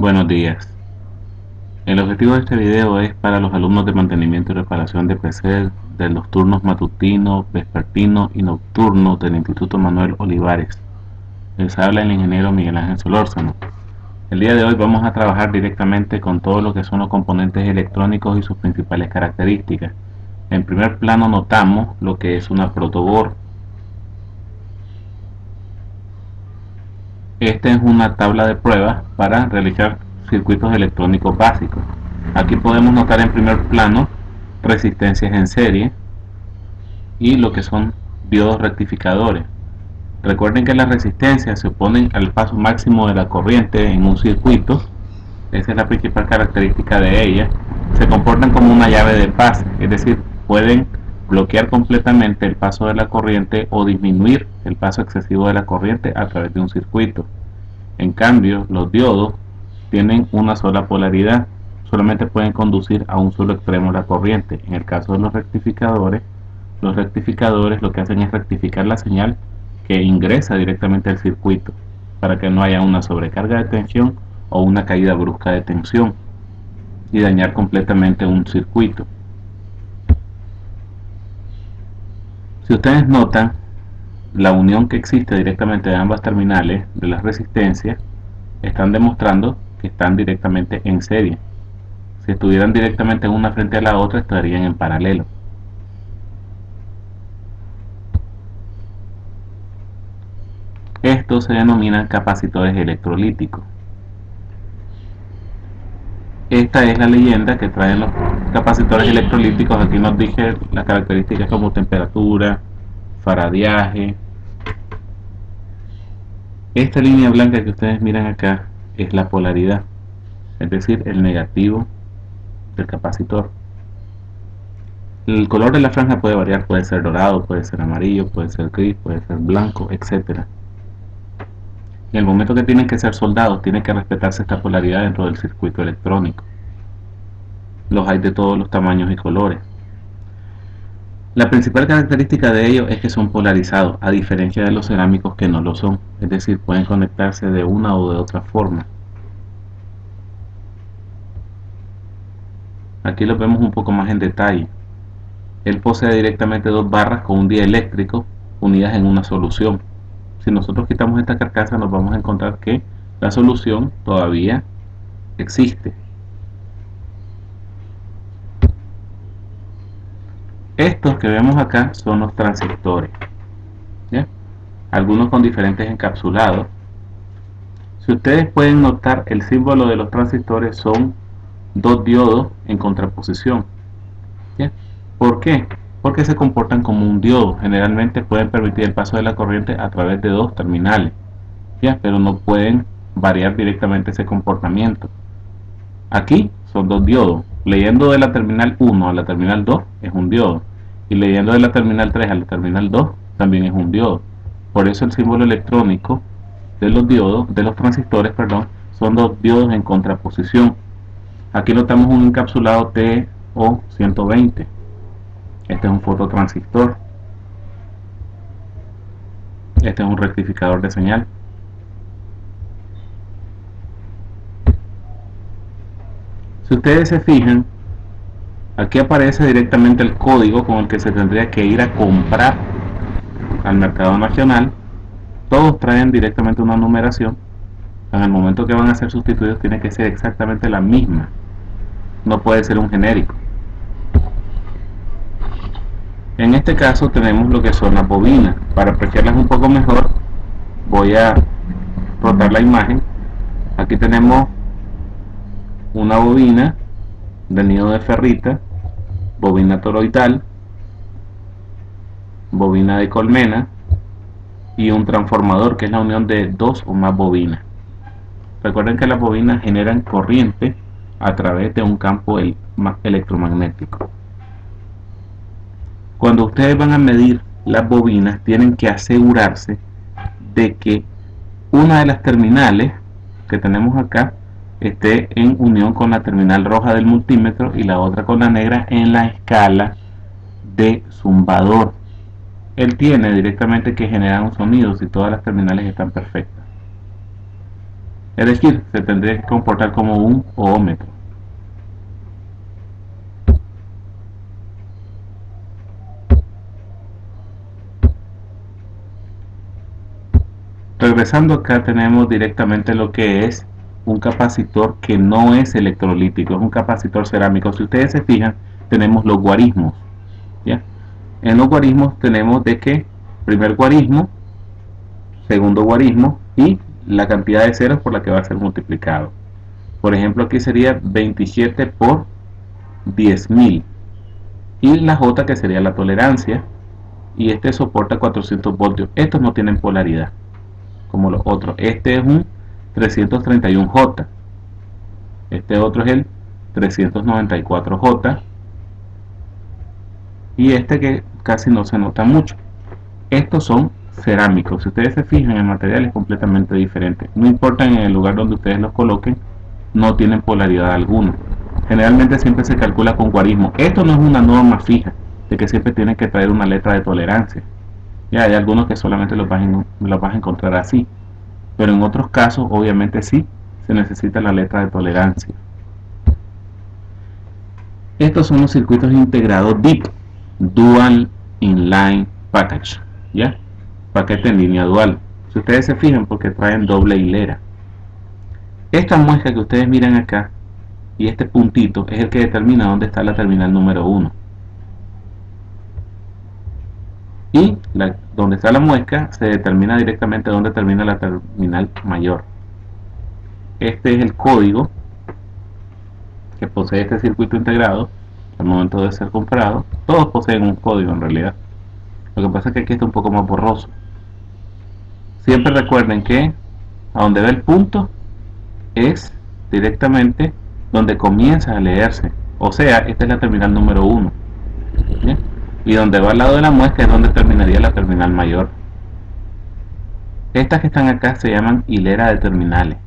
Buenos días. El objetivo de este video es para los alumnos de mantenimiento y reparación de PC de los turnos matutino, vespertino y nocturno del Instituto Manuel Olivares. Les habla el ingeniero Miguel Ángel Solórzano. El día de hoy vamos a trabajar directamente con todo lo que son los componentes electrónicos y sus principales características. En primer plano notamos lo que es una protoboard. Esta es una tabla de pruebas para realizar circuitos electrónicos básicos. Aquí podemos notar en primer plano resistencias en serie y lo que son diodos rectificadores. Recuerden que las resistencias se oponen al paso máximo de la corriente en un circuito. Esa es la principal característica de ellas. Se comportan como una llave de paz, es decir, pueden bloquear completamente el paso de la corriente o disminuir el paso excesivo de la corriente a través de un circuito. En cambio, los diodos tienen una sola polaridad, solamente pueden conducir a un solo extremo la corriente. En el caso de los rectificadores lo que hacen es rectificar la señal que ingresa directamente al circuito para que no haya una sobrecarga de tensión o una caída brusca de tensión y dañar completamente un circuito. Si ustedes notan, la unión que existe directamente de ambas terminales de las resistencias están demostrando que están directamente en serie. Si estuvieran directamente una frente a la otra, estarían en paralelo. Estos se denominan capacitores electrolíticos. Esta es la leyenda que traen los capacitores electrolíticos. Aquí nos dice las características como temperatura, faradiaje. Esta línea blanca que ustedes miran acá es la polaridad, es decir, el negativo del capacitor. El color de la franja puede variar, puede ser dorado, puede ser amarillo, puede ser gris, puede ser blanco, etc. En el momento que tienen que ser soldados, tiene que respetarse esta polaridad dentro del circuito electrónico. Los hay de todos los tamaños y colores. La principal característica de ellos es que son polarizados, a diferencia de los cerámicos que no lo son, es decir, pueden conectarse de una o de otra forma. Aquí lo vemos un poco más en detalle. Él posee directamente dos barras con un dieléctrico unidas en una solución. Si nosotros quitamos esta carcasa, nos vamos a encontrar que la solución todavía existe. Estos que vemos acá son los transistores, ¿ya? Algunos con diferentes encapsulados. Si ustedes pueden notar, el símbolo de los transistores son dos diodos en contraposición, ¿ya? ¿Por qué? Porque se comportan como un diodo. Generalmente pueden permitir el paso de la corriente a través de dos terminales, ¿ya? Pero no pueden variar directamente ese comportamiento. Aquí son dos diodos. Leyendo de la terminal 1 a la terminal 2 es un diodo, y leyendo de la terminal 3 a la terminal 2 también es un diodo. Por eso el símbolo electrónico de los diodos, de los transistores, perdón, son dos diodos en contraposición. Aquí notamos un encapsulado TO120. Este es un fototransistor. Este es un rectificador de señal. Si ustedes se fijan, aquí aparece directamente el código con el que se tendría que ir a comprar al mercado nacional. Todos traen directamente una numeración. En el momento que van a ser sustituidos tiene que ser exactamente la misma. No puede ser un genérico. En este caso tenemos lo que son las bobinas. Para apreciarlas un poco mejor, voy a rotar la imagen. Aquí tenemos una bobina de nido de ferrita, bobina toroidal, bobina de colmena y un transformador, que es la unión de dos o más bobinas. Recuerden que las bobinas generan corriente a través de un campo electromagnético. Cuando ustedes van a medir las bobinas, tienen que asegurarse de que una de las terminales que tenemos acá esté en unión con la terminal roja del multímetro y la otra con la negra en la escala de zumbador. Él tiene directamente que generar un sonido si todas las terminales están perfectas. Es decir, se tendría que comportar como un ohmmetro. Regresando acá tenemos directamente lo que es un capacitor que no es electrolítico, es un capacitor cerámico. Si ustedes se fijan, tenemos los guarismos, ¿ya? En los guarismos tenemos de que primer guarismo, segundo guarismo y la cantidad de ceros por la que va a ser multiplicado. Por ejemplo, aquí sería 27 por 10.000 y la J, que sería la tolerancia, y este soporta 400 voltios. Estos no tienen polaridad como los otros. Este es un 331J, este otro es el 394J y este que casi no se nota mucho. Estos son cerámicos. Si ustedes se fijan, el material es completamente diferente. No importa en el lugar donde ustedes los coloquen, no tienen polaridad alguna. Generalmente siempre se calcula con guarismo. Esto no es una norma fija de que siempre tienen que traer una letra de tolerancia. Ya hay algunos que solamente los vas a encontrar así, pero en otros casos obviamente sí se necesita la letra de tolerancia. Estos son los circuitos integrados DIP, Dual Inline Package, ¿ya? Paquete en línea dual. Si ustedes se fijan, porque traen doble hilera. Esta muesca que ustedes miran acá y este puntito es el que determina dónde está la terminal número 1. Y donde está la muesca se determina directamente dónde termina la terminal mayor. Este es el código que posee este circuito integrado al momento de ser comprado. Todos poseen un código en realidad. Lo que pasa es que aquí está un poco más borroso. Siempre recuerden que a donde va el punto es directamente donde comienza a leerse. O sea, esta es la terminal número 1. ¿Bien? Y donde va al lado de la muesca es donde terminaría la terminal mayor. Estas que están acá se llaman hilera de terminales.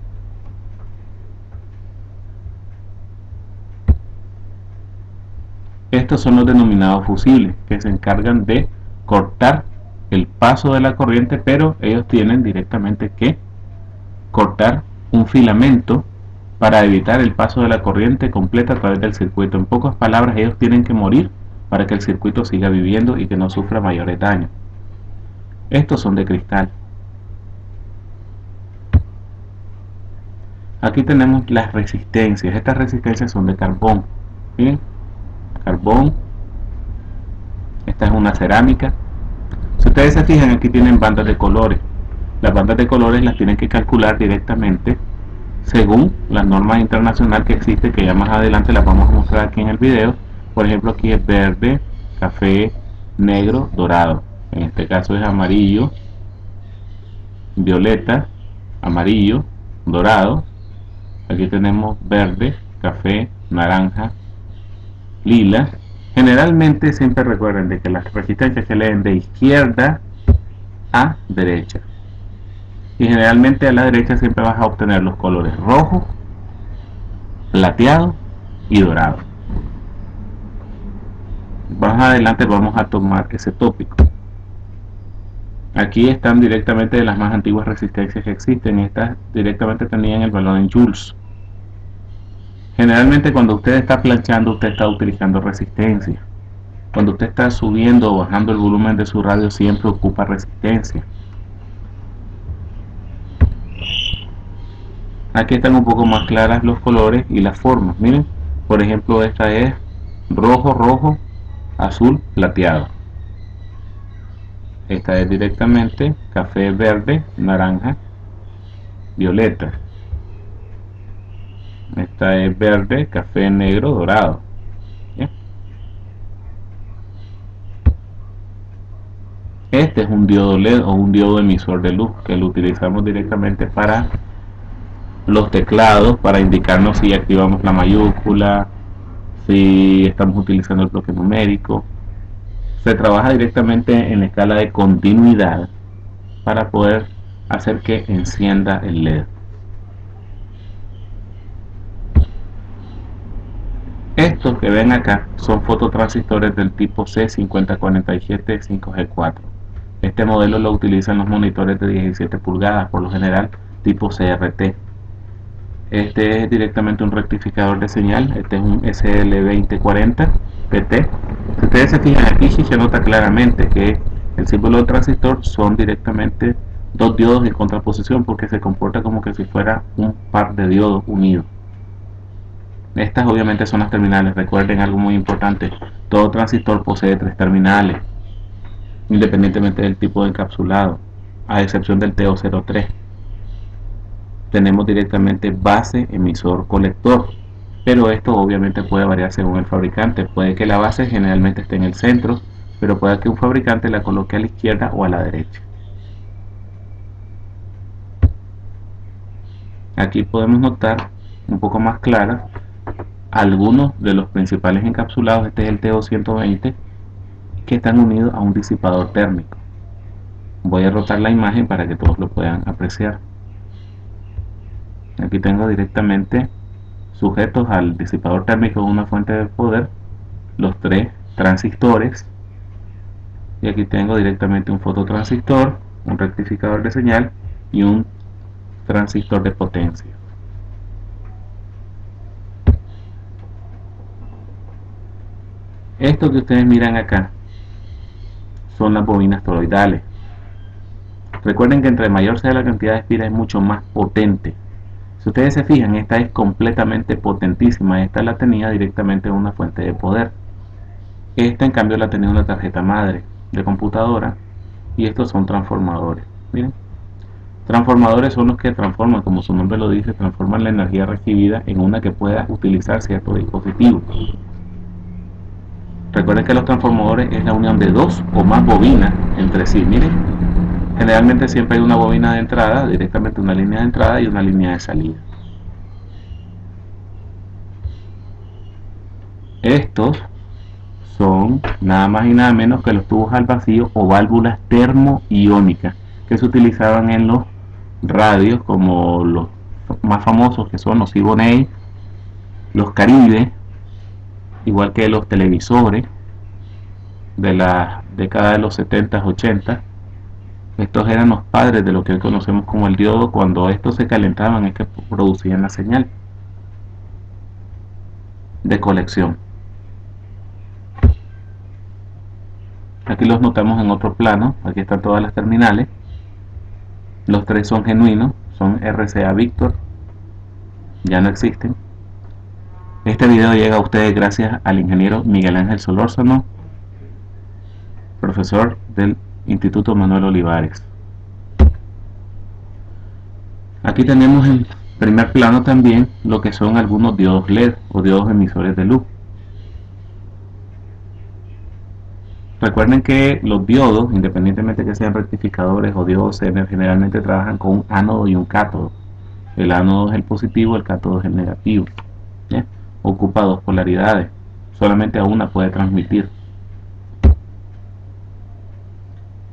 Estos son los denominados fusibles, que se encargan de cortar el paso de la corriente, pero ellos tienen directamente que cortar un filamento para evitar el paso de la corriente completa a través del circuito. En pocas palabras, ellos tienen que morir para que el circuito siga viviendo y que no sufra mayores daños. Estos son de cristal. Aquí tenemos las resistencias. Estas resistencias son de carbón. ¿Bien? Carbón. Esta es una cerámica. Si ustedes se fijan, aquí tienen bandas de colores. Las bandas de colores las tienen que calcular directamente según las normas internacionales que existen, que ya más adelante las vamos a mostrar aquí en el video. Por ejemplo, aquí es verde, café, negro, dorado. En este caso es amarillo, violeta, amarillo, dorado. Aquí tenemos verde, café, naranja, lila. Generalmente siempre recuerden de que las resistencias se leen de izquierda a derecha. Y generalmente a la derecha siempre vas a obtener los colores rojo, plateado y dorado. Más adelante vamos a tomar ese tópico. Aquí están directamente de las más antiguas resistencias que existen. Estas directamente tenían el valor en joules. Generalmente cuando usted está planchando, usted está utilizando resistencia. Cuando usted está subiendo o bajando el volumen de su radio, siempre ocupa resistencia. Aquí están un poco más claras los colores y las formas. Miren, por ejemplo, esta es rojo, rojo, azul, plateado. Esta es directamente café, verde, naranja, violeta. Esta es verde, café, negro, dorado. ¿Bien? Este es un diodo LED o un diodo emisor de luz que lo utilizamos directamente para los teclados, para indicarnos si activamos la mayúscula, si estamos utilizando el bloque numérico. Se trabaja directamente en la escala de continuidad para poder hacer que encienda el LED. Estos que ven acá son fototransistores del tipo C5047 5G4. Este modelo lo utilizan los monitores de 17 pulgadas, por lo general tipo CRT. Este es directamente un rectificador de señal. Este es un SL2040 PT. Si ustedes se fijan aquí, sí se nota claramente que el símbolo del transistor son directamente dos diodos en contraposición, porque se comporta como que si fuera un par de diodos unidos. Estas obviamente son las terminales. Recuerden algo muy importante: todo transistor posee tres terminales, independientemente del tipo de encapsulado, a excepción del TO03. Tenemos directamente base, emisor, colector, pero esto obviamente puede variar según el fabricante. Puede que la base generalmente esté en el centro, pero puede que un fabricante la coloque a la izquierda o a la derecha. Aquí podemos notar un poco más clara algunos de los principales encapsulados. Este es el TO120, que están unidos a un disipador térmico. Voy a rotar la imagen para que todos lo puedan apreciar. Aquí tengo directamente sujetos al disipador térmico de una fuente de poder los tres transistores, y aquí tengo directamente un fototransistor, un rectificador de señal y un transistor de potencia. Esto que ustedes miran acá son las bobinas toroidales. Recuerden que entre mayor sea la cantidad de espiras es mucho más potente. Si ustedes se fijan, esta es completamente potentísima. Esta la tenía directamente en una fuente de poder. Esta en cambio la tenía una tarjeta madre de computadora, y estos son transformadores. Miren, transformadores son los que transforman, como su nombre lo dice, transforman la energía recibida en una que pueda utilizar cierto dispositivo. Recuerden que los transformadores es la unión de dos o más bobinas entre sí. Miren, generalmente siempre hay una bobina de entrada, directamente una línea de entrada y una línea de salida. Estos son nada más y nada menos que los tubos al vacío o válvulas termoiónicas que se utilizaban en los radios, como los más famosos, que son los Siboney, los Caribe, igual que los televisores de la década de los 70, 80. Estos eran los padres de lo que hoy conocemos como el diodo. Cuando estos se calentaban es que producían la señal de colección. Aquí los notamos en otro plano. Aquí están todas las terminales. Los tres son genuinos, son RCA Victor, ya no existen. Este video llega a ustedes gracias al ingeniero Miguel Ángel Solórzano, profesor del Instituto Manuel Olivares. Aquí tenemos en primer plano también lo que son algunos diodos LED o diodos emisores de luz. Recuerden que los diodos, independientemente que sean rectificadores o diodos Zener, generalmente trabajan con un ánodo y un cátodo. El ánodo es el positivo, el cátodo es el negativo. ¿Ya? Ocupa dos polaridades, solamente a una puede transmitir.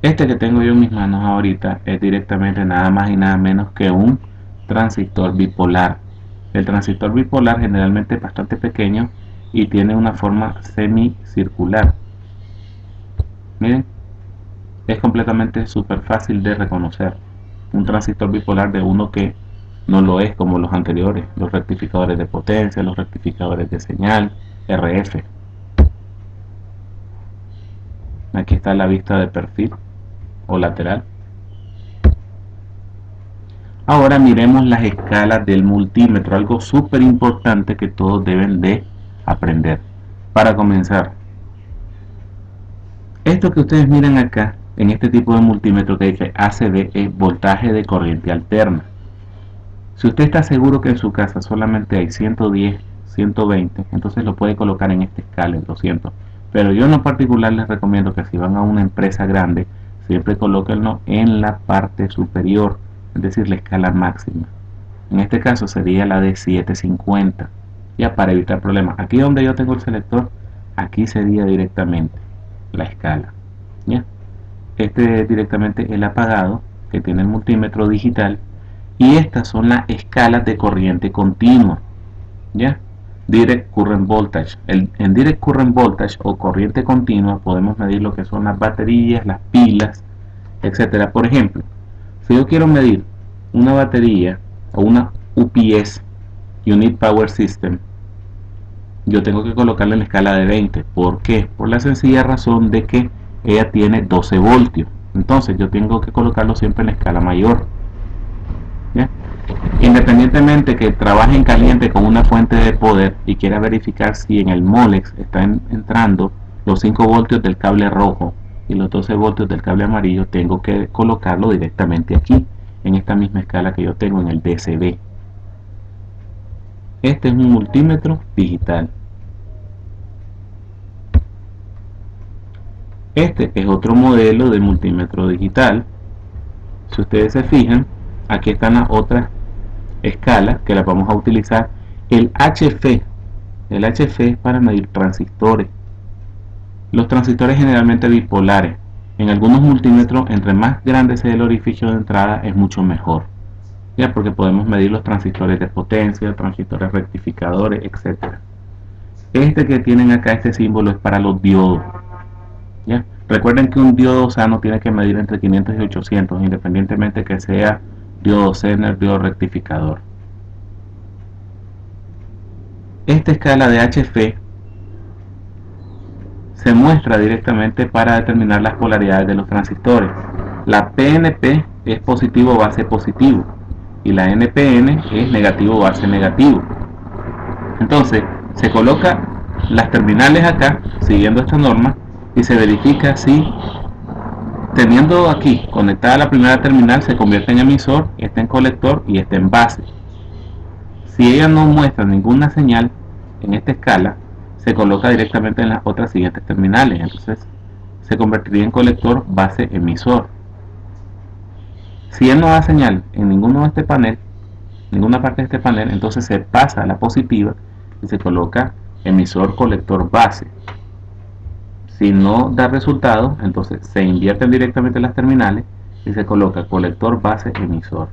Este que tengo yo en mis manos ahorita es directamente nada más y nada menos que un transistor bipolar. El transistor bipolar generalmente es bastante pequeño y tiene una forma semicircular. Miren, es completamente súper fácil de reconocer un transistor bipolar de uno que no lo es como los anteriores, los rectificadores de potencia, los rectificadores de señal, RF. Aquí está la vista de perfil o lateral. Ahora miremos las escalas del multímetro, algo súper importante que todos deben de aprender. Para comenzar, esto que ustedes miran acá en este tipo de multímetro que dice ACB es voltaje de corriente alterna. Si usted está seguro que en su casa solamente hay 110, 120, entonces lo puede colocar en esta escala, en 200. Pero yo en lo particular les recomiendo que si van a una empresa grande, siempre colóquenlo en la parte superior, es decir, la escala máxima. En este caso sería la de 750, ya para evitar problemas. Aquí donde yo tengo el selector, aquí sería directamente la escala. ¿Ya? Este es directamente el apagado que tiene el multímetro digital, y estas son las escalas de corriente continua. ¿Ya? Direct Current Voltage. En Direct Current Voltage o corriente continua podemos medir lo que son las baterías, las pilas, etcétera. Por ejemplo, si yo quiero medir una batería o una UPS Unit Power System, yo tengo que colocarla en la escala de 20. ¿Por qué? Por la sencilla razón de que ella tiene 12 voltios. Entonces yo tengo que colocarlo siempre en la escala mayor. ¿Ya? Independientemente que trabaje en caliente con una fuente de poder y quiera verificar si en el Molex están entrando los 5 voltios del cable rojo y los 12 voltios del cable amarillo, tengo que colocarlo directamente aquí, en esta misma escala que yo tengo en el DCB. Este es un multímetro digital. Este es otro modelo de multímetro digital. Si ustedes se fijan, aquí están las otras escalas que las vamos a utilizar. El HF es para medir transistores. Los transistores generalmente bipolares. En algunos multímetros, entre más grande sea el orificio de entrada, es mucho mejor. Ya, porque podemos medir los transistores de potencia, transistores rectificadores, etc. Este que tienen acá, este símbolo, es para los diodos. ¿Ya? Recuerden que un diodo sano tiene que medir entre 500 y 800, independientemente que sea diodo Zener, diodo rectificador. Esta escala de HF se muestra directamente para determinar las polaridades de los transistores. La PNP es positivo base positivo y la NPN es negativo base negativo. Entonces se coloca las terminales acá siguiendo esta norma y se verifica si, teniendo aquí conectada la primera terminal, se convierte en emisor, este en colector y este en base. Si ella no muestra ninguna señal en esta escala, se coloca directamente en las otras siguientes terminales. Entonces se convertiría en colector base emisor. Si él no da señal en ninguno de este panel, ninguna parte de este panel, entonces se pasa a la positiva y se coloca emisor colector base. Si no da resultado, entonces se invierten directamente las terminales y se coloca colector base emisor.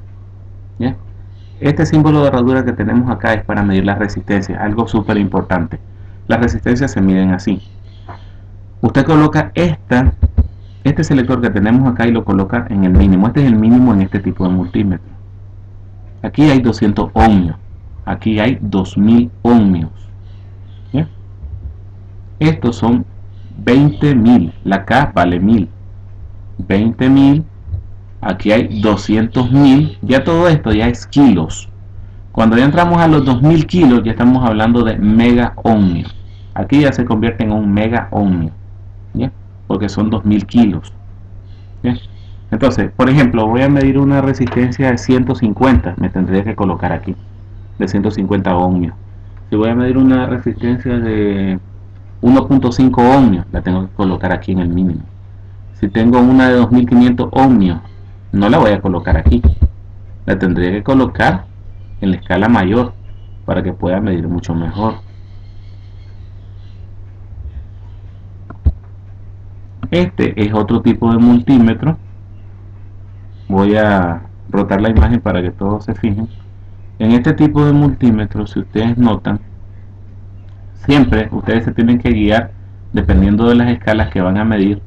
¿Ya? Este símbolo de herradura que tenemos acá es para medir la resistencia, algo súper importante. Las resistencias se miden así. Usted coloca este selector que tenemos acá y lo coloca en el mínimo. Este es el mínimo en este tipo de multímetro. Aquí hay 200 ohmios. Aquí hay 2000 ohmios. ¿Ya? Estos son 20.000. La K vale 1000. 20.000. Aquí hay 200.000. Ya todo esto ya es kilos. Cuando ya entramos a los 2000 kilos, ya estamos hablando de mega ohmio. Aquí ya se convierte en un mega ohmio, ¿ya? Porque son 2000 kilos. ¿Ya? Entonces, por ejemplo, voy a medir una resistencia de 150, me tendría que colocar aquí, de 150 ohmios. Si voy a medir una resistencia de 1.5 ohmios, la tengo que colocar aquí en el mínimo. Si tengo una de 2500 ohmios, no la voy a colocar aquí, la tendría que colocar en la escala mayor para que pueda medir mucho mejor. Este es otro tipo de multímetro. Voy a rotar la imagen para que todos se fijen. En este tipo de multímetro, si ustedes notan, siempre ustedes se tienen que guiar, dependiendo de las escalas que van a medir,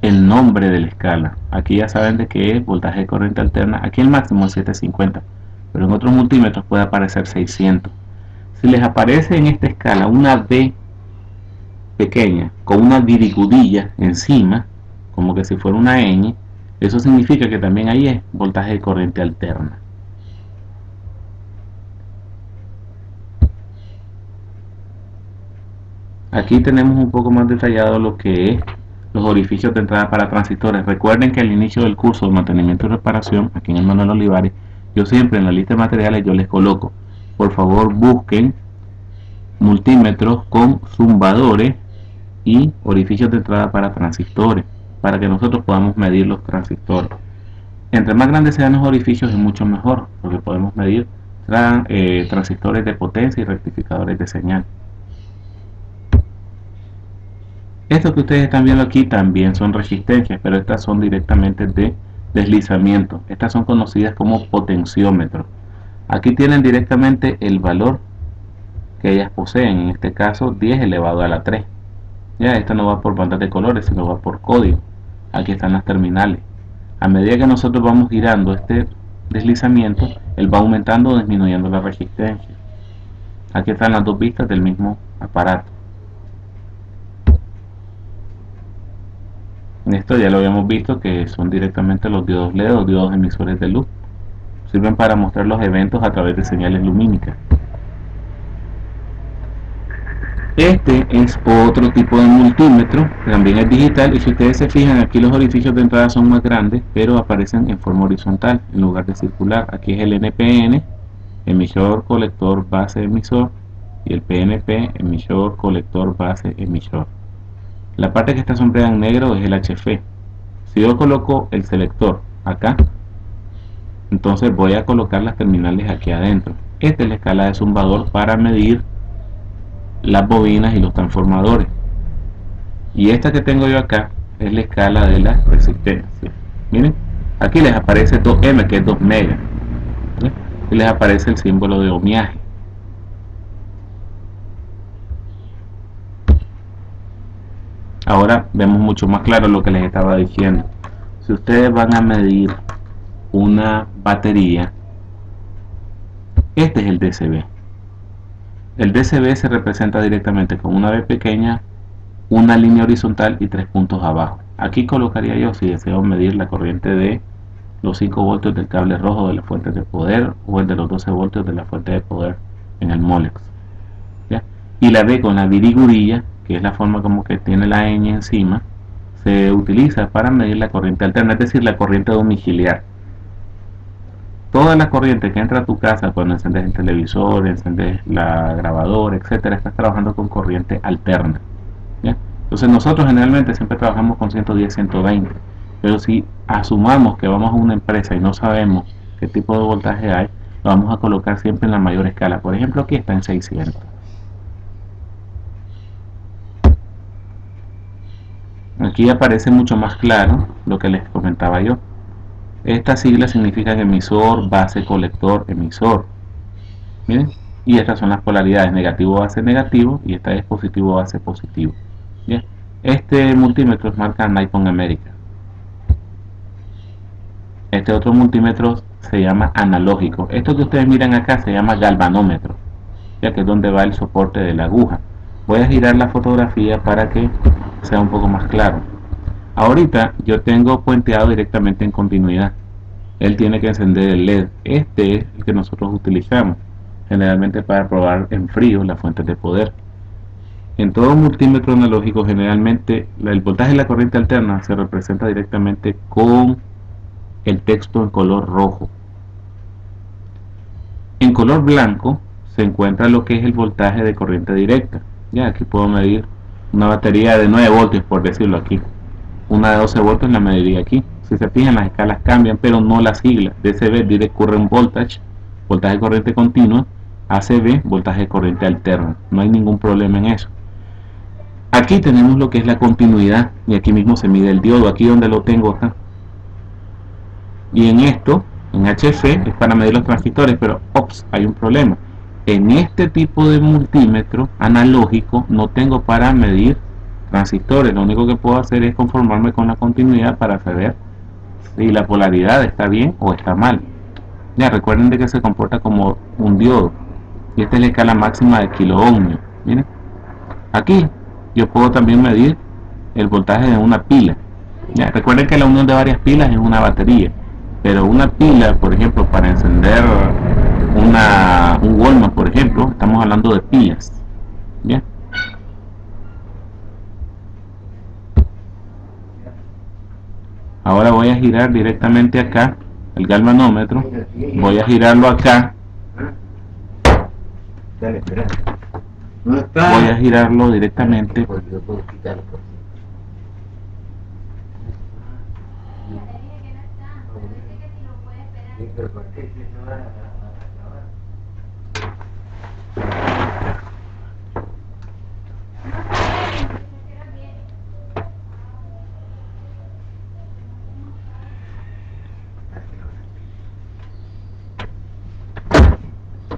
el nombre de la escala. Aquí ya saben de qué es voltaje de corriente alterna. Aquí el máximo es 750, pero en otros multímetros puede aparecer 600. Si les aparece en esta escala una B pequeña con una virgulilla encima, como que si fuera una ñ, eso significa que también ahí es voltaje de corriente alterna. Aquí tenemos un poco más detallado lo que es los orificios de entrada para transistores. Recuerden que al inicio del curso de mantenimiento y reparación, aquí en el Manuel Olivares, yo siempre en la lista de materiales yo les coloco, por favor busquen multímetros con zumbadores y orificios de entrada para transistores, para que nosotros podamos medir los transistores. Entre más grandes sean los orificios es mucho mejor, porque podemos medir transistores de potencia y rectificadores de señal. Estos que ustedes están viendo aquí también son resistencias, pero estas son directamente de deslizamiento. Estas son conocidas como potenciómetros. Aquí tienen directamente el valor que ellas poseen, en este caso 10 elevado a la 3. Ya, esto no va por bandas de colores, sino va por código. Aquí están las terminales. A medida que nosotros vamos girando este deslizamiento, él va aumentando o disminuyendo la resistencia. Aquí están las dos vistas del mismo aparato. Esto ya lo habíamos visto que son directamente los diodos LED o diodos emisores de luz. Sirven para mostrar los eventos a través de señales lumínicas. Este es otro tipo de multímetro, también es digital, y si ustedes se fijan, aquí los orificios de entrada son más grandes, pero aparecen en forma horizontal en lugar de circular. Aquí es el NPN, emisor, colector, base, emisor, y el PNP, emisor, colector, base, emisor. La parte que está sombreada en negro es el HF. Si yo coloco el selector acá, entonces voy a colocar las terminales aquí adentro. Esta es la escala de zumbador para medir las bobinas y los transformadores. Y esta que tengo yo acá es la escala de la resistencia. Miren, aquí les aparece 2M, que es 2 megas. ¿Sí? Y les aparece el símbolo de ohmiaje. Ahora vemos mucho más claro lo que les estaba diciendo. Si ustedes van a medir una batería, este es el DCB. El DCB se representa directamente con una B pequeña, una línea horizontal y 3 puntos abajo. Aquí colocaría yo, si deseo medir la corriente de los 5 voltios del cable rojo de la fuente de poder o el de los 12 voltios de la fuente de poder en el Molex. ¿Ya? Y la B con la virigurilla, que es la forma como que tiene la ñ encima, se utiliza para medir la corriente alterna, es decir, la corriente domiciliar. Toda la corriente que entra a tu casa cuando encendes el televisor, encendes la grabadora, etcétera, estás trabajando con corriente alterna. ¿Ya? Entonces nosotros generalmente siempre trabajamos con 110, 120, pero si asumamos que vamos a una empresa y no sabemos qué tipo de voltaje hay, lo vamos a colocar siempre en la mayor escala. Por ejemplo, aquí está en 600. Aquí aparece mucho más claro lo que les comentaba yo. Estas siglas significan emisor, base, colector, emisor. Miren, y estas son las polaridades, negativo, base, negativo, y esta es positivo, base, positivo. Bien. Este multímetro es marca Nippon America. Este otro multímetro se llama analógico. Esto que ustedes miran acá se llama galvanómetro, ya que es donde va el soporte de la aguja. Voy a girar la fotografía para que sea un poco más claro. Ahorita yo tengo puenteado directamente en continuidad. Él tiene que encender el LED. Este es el que nosotros utilizamos generalmente para probar en frío las fuentes de poder. En todo multímetro analógico generalmente el voltaje de la corriente alterna se representa directamente con el texto en color rojo. En color blanco se encuentra lo que es el voltaje de corriente directa. Ya aquí puedo medir una batería de 9 voltios, por decirlo aquí. Una de 12 voltios la mediría aquí. Si se fijan, las escalas cambian, pero no las siglas. DCB, Direct Current Voltage, voltaje de corriente continua. ACV, voltaje de corriente alterna. No hay ningún problema en eso. Aquí tenemos lo que es la continuidad, y aquí mismo se mide el diodo, aquí donde lo tengo acá. Y en esto, en HF, es para medir los transistores, pero ops, hay un problema. En este tipo de multímetro analógico no tengo para medir transistores, lo único que puedo hacer es conformarme con la continuidad para saber si la polaridad está bien o está mal. Ya recuerden de que se comporta como un diodo, y esta es la escala máxima de kiloohmio. Miren, aquí yo puedo también medir el voltaje de una pila. Ya recuerden que la unión de varias pilas es una batería, pero una pila, por ejemplo, para encender un Walkman, por ejemplo, estamos hablando de pilas. ¿Bien? Ahora voy a girar directamente acá el galvanómetro, voy a girarlo acá, voy a girarlo directamente